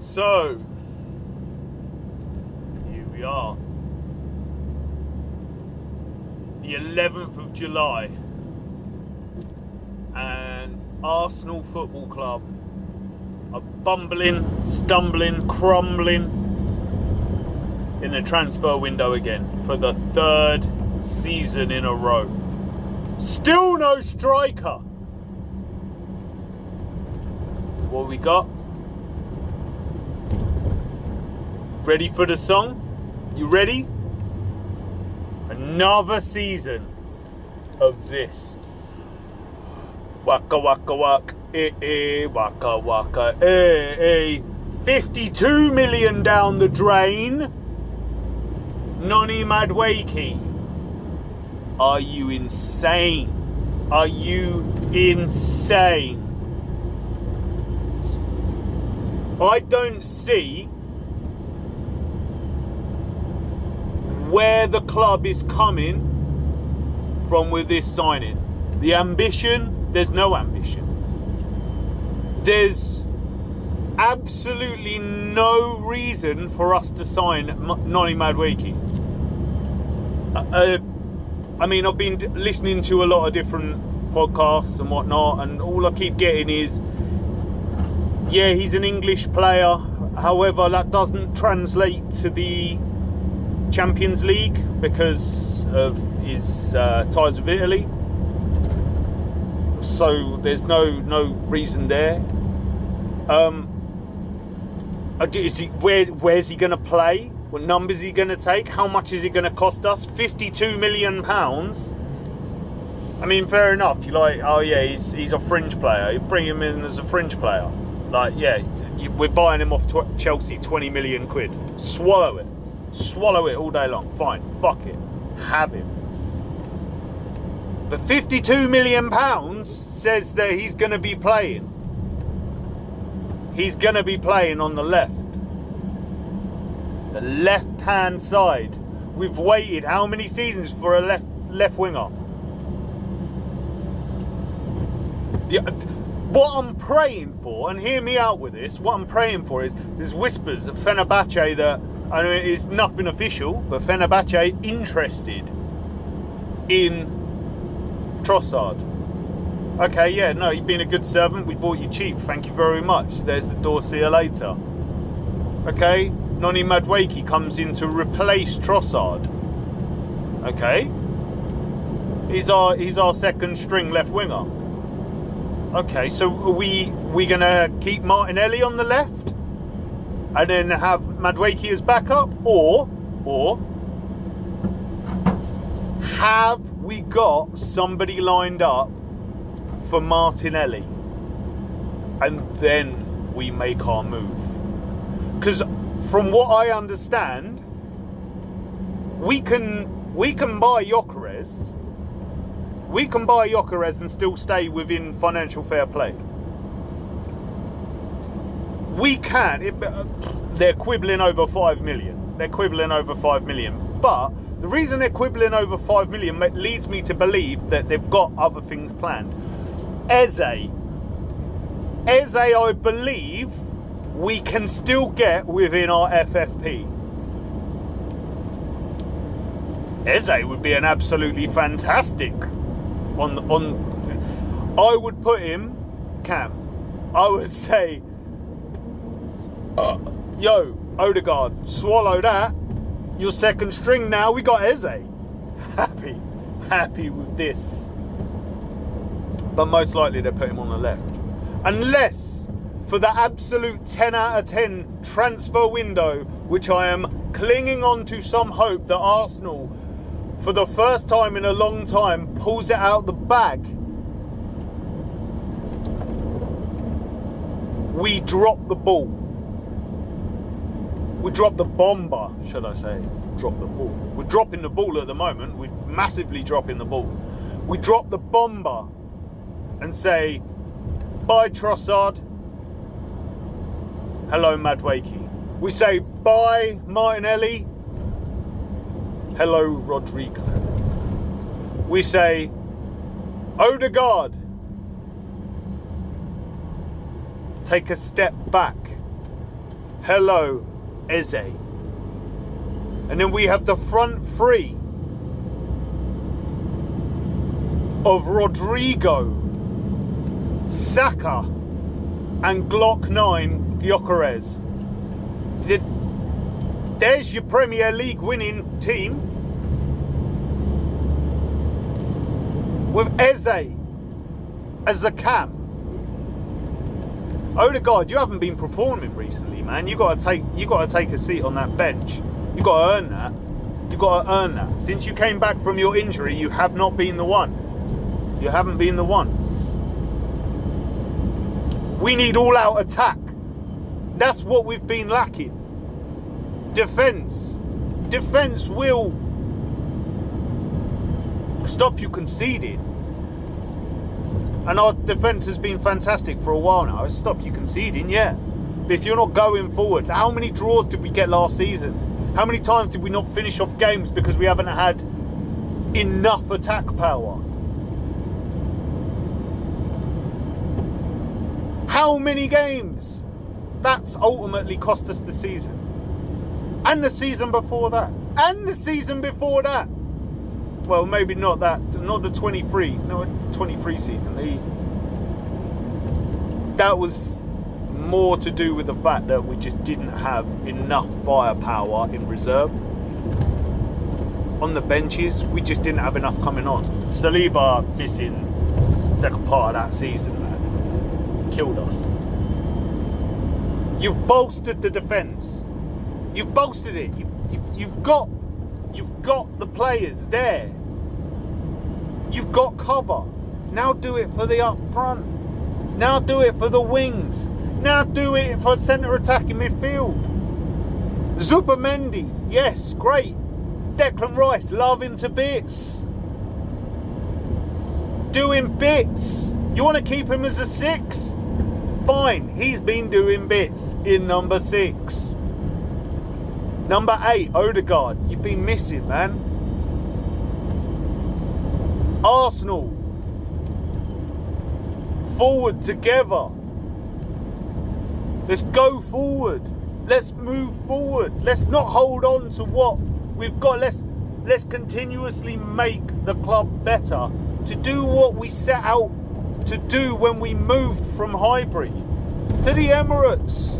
So, here we are. The 11th of July. And Arsenal Football Club are bumbling, stumbling, crumbling in the transfer window again for the third season in a row. Still no striker. What we got? Ready for the song? You ready? Another season of this. Waka waka waka, waka waka, 52 million down the drain. Notomadueke. Are you insane? Are you insane? I don't see where the club is coming from with this signing. The ambition, there's no ambition. There's absolutely no reason for us to sign notomadueke. I mean, I've been listening to a lot of different podcasts and whatnot, and all I keep getting is, yeah, he's an English player. However, that doesn't translate to the Champions League because of his ties with Italy. So there's no reason there. Is he, where's he going to play? What numbers is he going to take? How much is it going to cost us? £52 million. I mean, fair enough. You're like, oh yeah, he's a fringe player. You bring him in as a fringe player. Like, yeah, we're buying him off Chelsea, 20 million quid. Swallow it. Swallow it all day long. Fine. Fuck it. Have him. But £52 million says that he's going to be playing. He's going to be playing on the left. The left-hand side. We've waited how many seasons for a left winger? What I'm praying for, and hear me out with this, what I'm praying for is, there's whispers at Fenerbahce that, I mean, it's nothing official, but Fenerbahce interested in Trossard. Okay, yeah, no, you've been a good servant. We bought you cheap. Thank you very much. There's the door. See you later. Okay, notomadueke comes in to replace Trossard. Okay, he's our second string left winger. Okay, so are we gonna keep Martinelli on the left and then have Madueke as backup, or have we got somebody lined up for Martinelli and then we make our move? Because from what I understand, we can buy Gyökeres. We can buy Gyökeres and still stay within financial fair play. We can. They're quibbling over 5 million. They're quibbling over 5 million. But the reason they're quibbling over 5 million leads me to believe that they've got other things planned. Eze, I believe we can still get within our FFP. Eze would be an absolutely fantastic I would put him Cam. I would say, yo, Odegaard, swallow that. Your second string now. We got Eze. Happy with this. But most likely they'll put him on the left. Unless for the absolute 10 out of 10 transfer window, which I am clinging on to some hope that Arsenal, for the first time in a long time, pulls it out the bag. We drop the ball. We drop the bomber, should I say. Drop the ball. We're dropping the ball at the moment. We're massively dropping the ball. We drop the bomber and say, bye Trossard. Hello Madueke. We say, bye Martinelli. Hello Rodrigo. We say, Odegaard, take a step back. hello, Eze. And then we have the front three of Rodrigo, Saka, and Glock 9 Gyökeres. There's your Premier League winning team. With Eze as the cam. Odegaard, you haven't been performing recently, man. You gotta take a seat on that bench. You gotta earn that. You gotta earn that. Since you came back from your injury, you have not been the one. You haven't been the one. We need all-out attack. That's what we've been lacking. Defence. Defence will stop you conceding. And our defence has been fantastic for a while now. It's stopped you conceding, yeah. But if you're not going forward, how many draws did we get last season? How many times did we not finish off games because we haven't had enough attack power? How many games? That's ultimately cost us the season. And the season before that. And the season before that. Well, maybe not that. Not the 23 season. That was more to do with the fact that we just didn't have enough firepower in reserve. On the benches, we just didn't have enough coming on. Saliba missing second part of that season, man. Killed us. You've bolstered the defence. You've bolstered it. You've got the players there. You've got cover. Now do it for the up front. Now do it for the wings. Now do it for centre attacking midfield. Zubamendi, yes, great. Declan Rice, love him to bits. Doing bits. You want to keep him as a 6? Fine, he's been doing bits in number 6. Number 8, Odegaard. You've been missing, man. Arsenal. Forward together. Let's go forward. Let's move forward. Let's not hold on to what we've got. Let's continuously make the club better. To do what we set out to do when we moved from Highbury to the Emirates.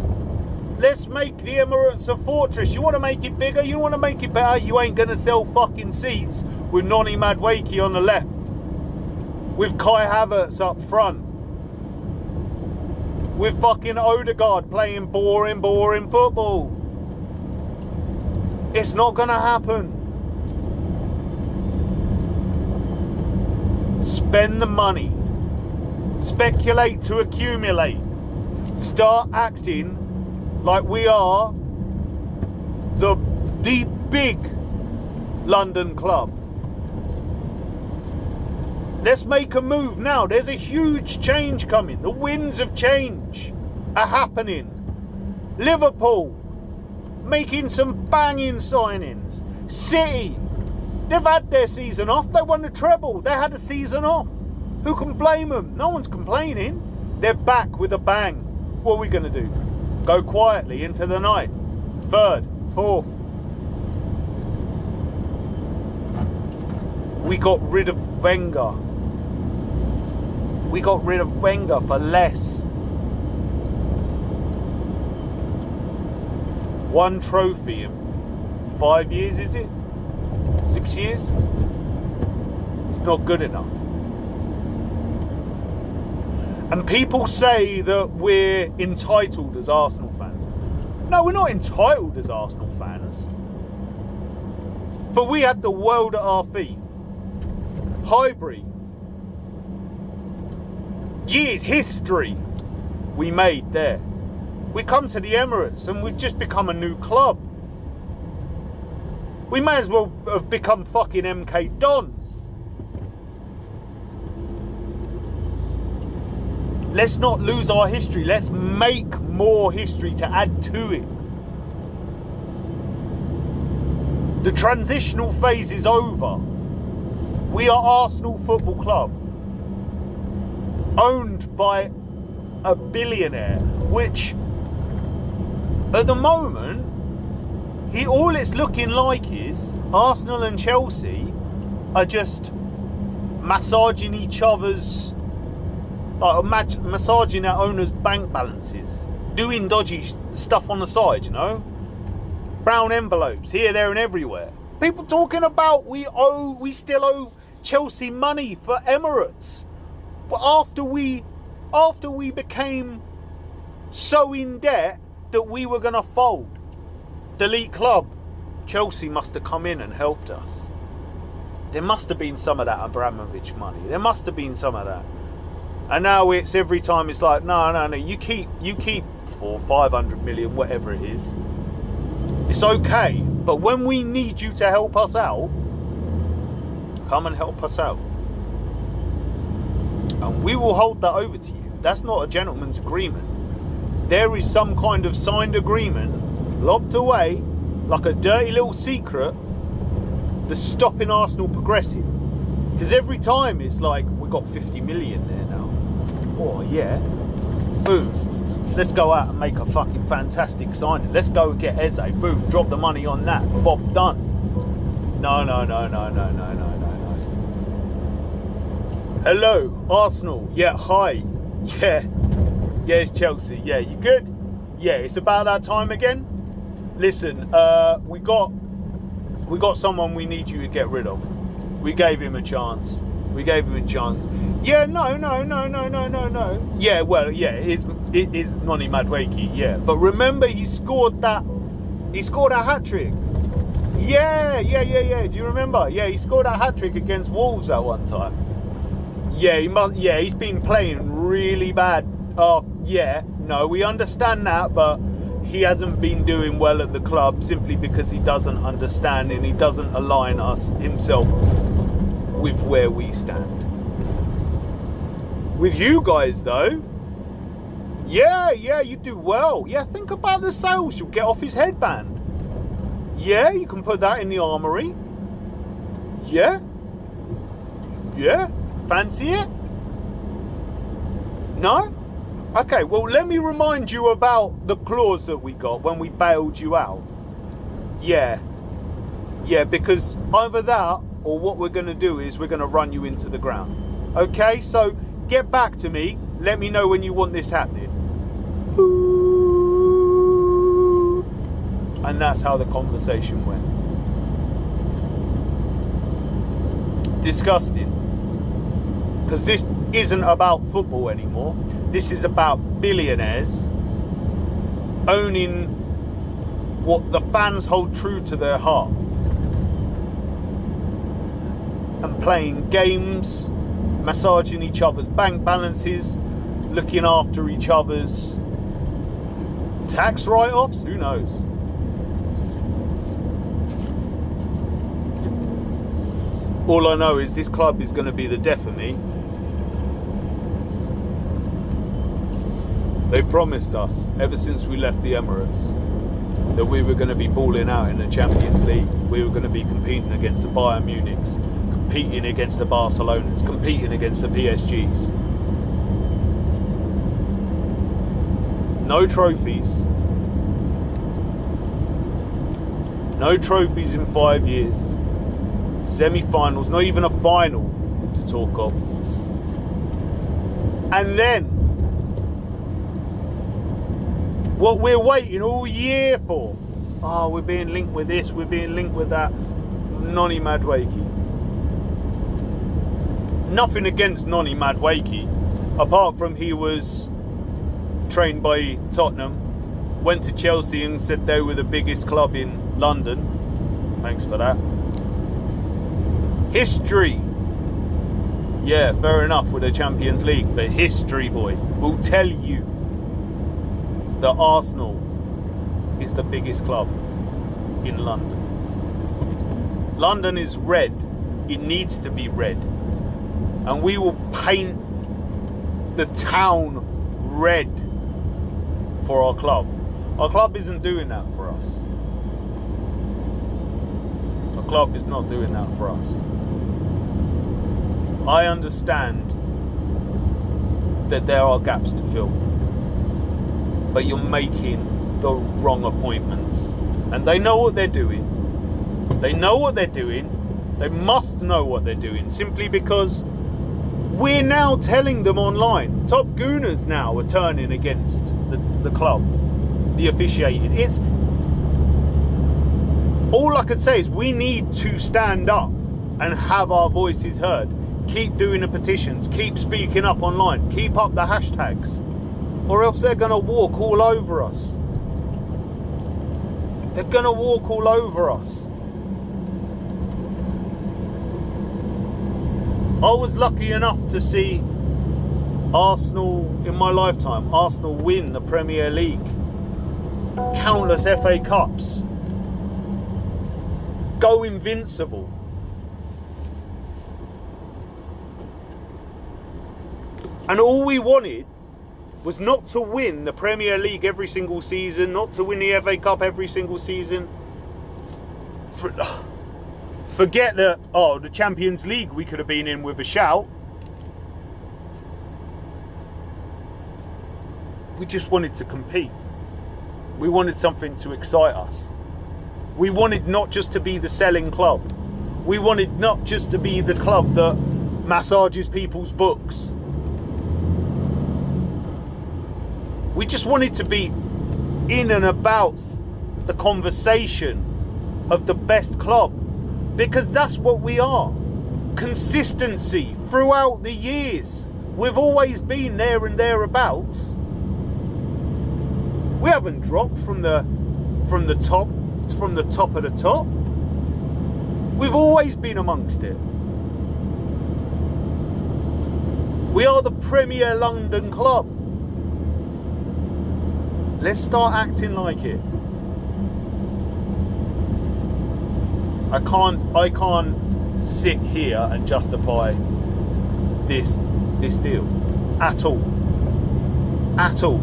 Let's make the Emirates a fortress. You want to make it bigger? You want to make it better? You ain't going to sell fucking seats with notomadueke on the left. With Kai Havertz up front. With fucking Odegaard playing boring football. It's not going to happen. Spend the money. Speculate to accumulate. Start acting like we are the big London club. Let's make a move now. There's a huge change coming. The winds of change are happening. Liverpool making some banging signings. City, they've had their season off. They won the treble. They had a season off. Who can blame them? No one's complaining. They're back with a bang. What are we going to do? Go quietly into the night. 3rd, 4th. We got rid of Wenger. We got rid of Wenger for less. 1 trophy in 5 years, is it? 6 years? It's not good enough. And people say that we're entitled as Arsenal fans. No, we're not entitled as Arsenal fans. But we had the world at our feet. Highbury. Years, history we made there. We come to the Emirates and we've just become a new club. We may as well have become fucking MK Dons. Let's not lose our history. Let's make more history to add to it. The transitional phase is over. We are Arsenal Football Club, owned by a billionaire, which At the moment, all it's looking like is Arsenal and Chelsea are just massaging each other's, massaging their owners' bank balances, doing dodgy stuff on the side, you know, brown envelopes here, there, and everywhere. People talking about we still owe Chelsea money for Emirates, but after we became so in debt that we were gonna fold, delete club, Chelsea must have come in and helped us. There must have been some of that Abramovich money. There must have been some of that. And now it's every time it's like, no, you keep 500 million, whatever it is. It's okay, but when we need you to help us out, come and help us out. And we will hold that over to you. That's not a gentleman's agreement. There is some kind of signed agreement locked away like a dirty little secret that's stopping Arsenal progressing. Because every time it's like, we've got 50 million there now. Oh yeah, boom, let's go out and make a fucking fantastic signing. Let's go and get Eze, boom, drop the money on that, Bob, done. No. Hello, Arsenal, yeah, hi, yeah, it's Chelsea, yeah, you good? Yeah, it's about that time again. Listen, we got someone we need you to get rid of. We gave him a chance. Yeah, no. Yeah, well, yeah, it is notomadueke, yeah. But remember, he scored a hat-trick. Yeah. Do you remember? Yeah, he scored a hat-trick against Wolves at one time. Yeah, he's been playing really bad. Yeah, no, we understand that, but he hasn't been doing well at the club simply because he doesn't understand and he doesn't align himself with where we stand. With you guys though, yeah, you do well. Yeah, think about the sales you'll get off his headband. Yeah, you can put that in the armory. Yeah, fancy it? No? Okay, well, let me remind you about the clause that we got when we bailed you out. Yeah, because either that or what we're going to do is we're going to run you into the ground. Okay, so get back to me. Let me know when you want this happening. And that's how the conversation went. Disgusting. Because this isn't about football anymore. This is about billionaires owning what the fans hold true to their heart and playing games, massaging each other's bank balances, looking after each other's tax write-offs. Who knows? All I know is this club is going to be the death of me. They promised us, ever since we left the Emirates, that we were going to be balling out in the Champions League. We were going to be competing against the Bayern Munichs, competing against the Barcelonas, competing against the PSGs. No trophies. No trophies in 5 years. Semi-finals, not even a final to talk of. And then, what we're waiting all year for. Oh, we're being linked with this, we're being linked with that. Notomadueke. Nothing against Notomadueke, apart from he was trained by Tottenham, went to Chelsea and said they were the biggest club in London. Thanks for that. History. Yeah, fair enough with the Champions League, but history, boy, will tell you that Arsenal is the biggest club in London. London is red. It needs to be red. And we will paint the town red for our club. Our club isn't doing that for us. Our club is not doing that for us. I understand that there are gaps to fill, but you're making the wrong appointments. And they know what they're doing. They know what they're doing. They must know what they're doing, simply because we're now telling them online. Top gooners now are turning against the club, the officiating. It's all I could say is we need to stand up and have our voices heard. Keep doing the petitions, keep speaking up online, keep up the hashtags, or else they're gonna walk all over us. They're gonna walk all over us. I was lucky enough to see Arsenal in my lifetime. Arsenal win the Premier League, countless FA Cups, go invincible. And all we wanted was not to win the Premier League every single season, not to win the FA Cup every single season. Forget that, oh, the Champions League we could have been in with a shout. We just wanted to compete. We wanted something to excite us. We wanted not just to be the selling club. We wanted not just to be the club that massages people's books. We just wanted to be in and about the conversation of the best club, because that's what we are. Consistency throughout the years. We've always been there and thereabouts. We haven't dropped from the top of the top. We've always been amongst it. We are the Premier London club. Let's start acting like it. I can't sit here and justify this deal at all. At all.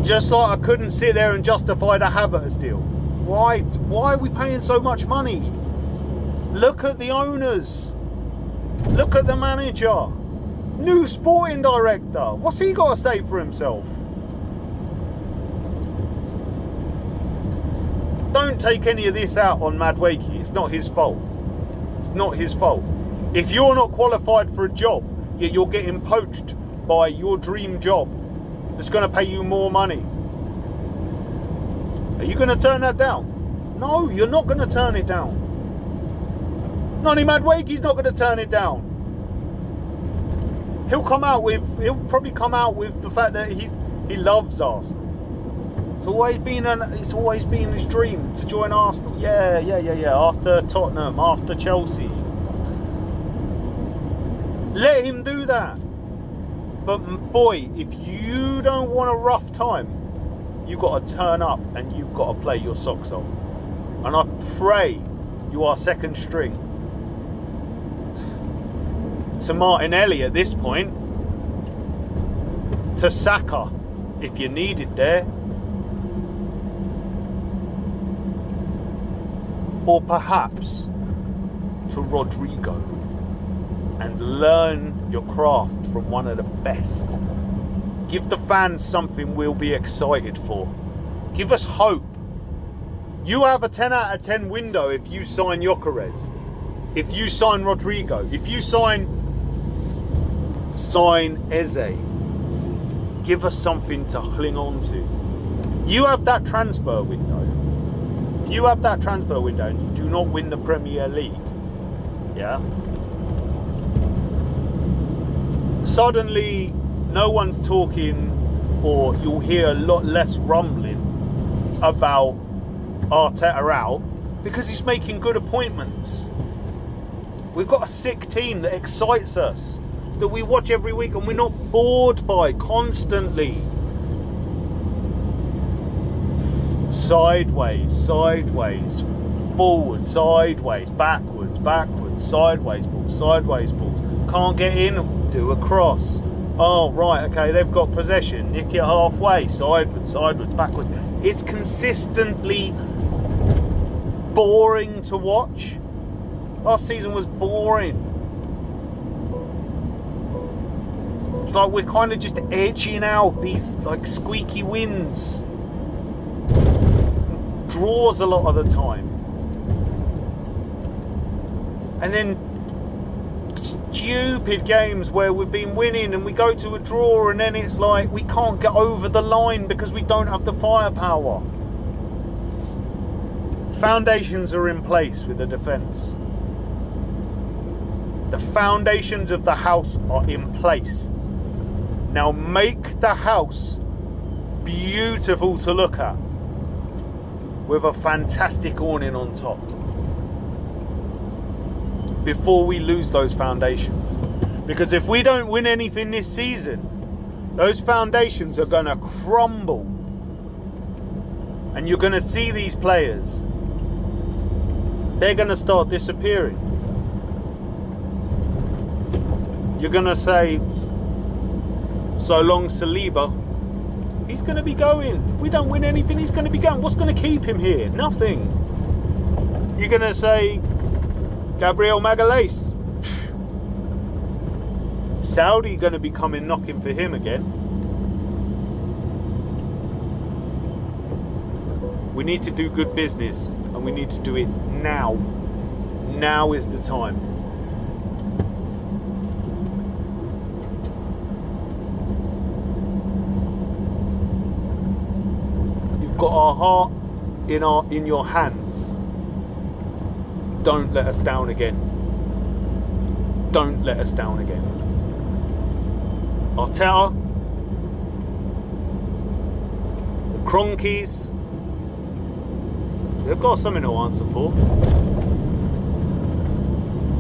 Just like I couldn't sit there and justify the Havertz deal. Why are we paying so much money? Look at the owners. Look at the manager. New sporting director. What's he got to say for himself? Don't take any of this out on Madueke. It's not his fault. It's not his fault. If you're not qualified for a job, yet you're getting poached by your dream job that's going to pay you more money, are you going to turn that down? No, you're not going to turn it down. Noni Madueke's not going to turn it down. He'll probably come out with the fact that he loves Arsenal. It's always been his dream to join Arsenal. Yeah. After Tottenham, after Chelsea. Let him do that. But boy, if you don't want a rough time, you've got to turn up and you've got to play your socks off. And I pray you are second string to Martinelli at this point, to Saka if you need it there, or perhaps to Rodrigo, and learn your craft from one of the best. Give the fans something we'll be excited for. Give us hope. You have a 10 out of 10 window if you sign Gyökeres, if you sign Rodrigo, if you sign Eze. Give us something to cling on to. You have that transfer window. If you have that transfer window and you do not win the Premier League, yeah, suddenly no one's talking, or you'll hear a lot less rumbling about Arteta out, because he's making good appointments. We've got a sick team that excites us, that we watch every week and we're not bored by constantly. Sideways, forward, sideways, backwards, sideways balls. Can't get in, do a cross. Oh, right, okay, they've got possession. Nick it halfway, sideways, backwards. It's consistently boring to watch. Last season was boring. It's like we're kind of just edging out these like squeaky wins. Draws a lot of the time. And then stupid games where we've been winning and we go to a draw and then it's like we can't get over the line because we don't have the firepower. Foundations are in place with the defence. The foundations of the house are in place. Now make the house beautiful to look at with a fantastic awning on top before we lose those foundations. Because if we don't win anything this season, those foundations are going to crumble. And you're going to see these players, they're going to start disappearing. You're going to say, so long Saliba, he's going to be going. If we don't win anything, he's going to be going. What's going to keep him here? Nothing. You're going to say, Gabriel Magalhaes, Saudi going to be coming knocking for him again. We need to do good business and we need to do it now. Now is the time. You've got our heart in your hands. Don't let us down again. Don't let us down again. Arteta, the Kroenke's, they've got something to answer for.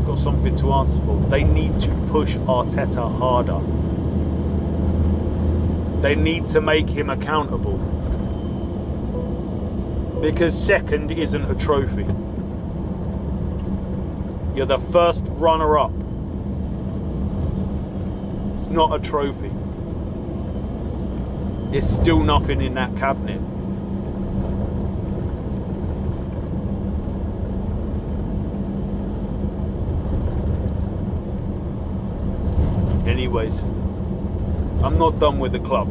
Got something to answer for. They need to push Arteta harder. They need to make him accountable. Because second isn't a trophy. You're the first runner-up. It's not a trophy. It's still nothing in that cabinet. Anyways, I'm not done with the club.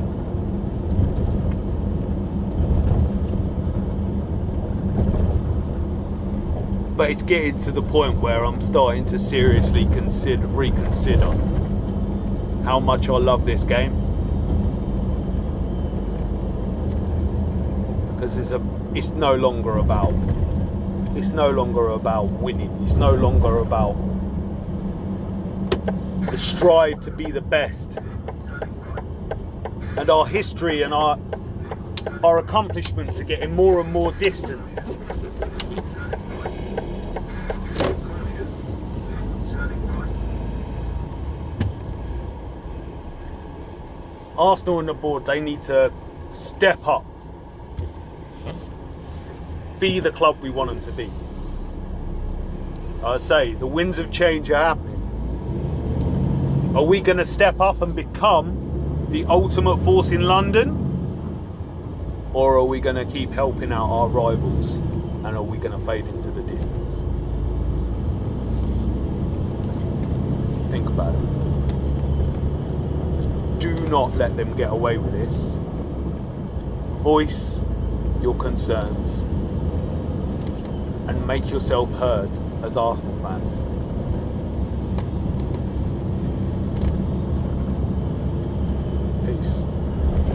But it's getting to the point where I'm starting to seriously reconsider how much I love this game. Because it's no longer about winning. It's no longer about the strive to be the best. And our history and our accomplishments are getting more and more distant. Arsenal and the board, they need to step up. Be the club we want them to be. I say, the winds of change are happening. Are we going to step up and become the ultimate force in London? Or are we going to keep helping out our rivals? And are we going to fade into the distance? Think about it. Do not let them get away with this. Voice your concerns and make yourself heard as Arsenal fans.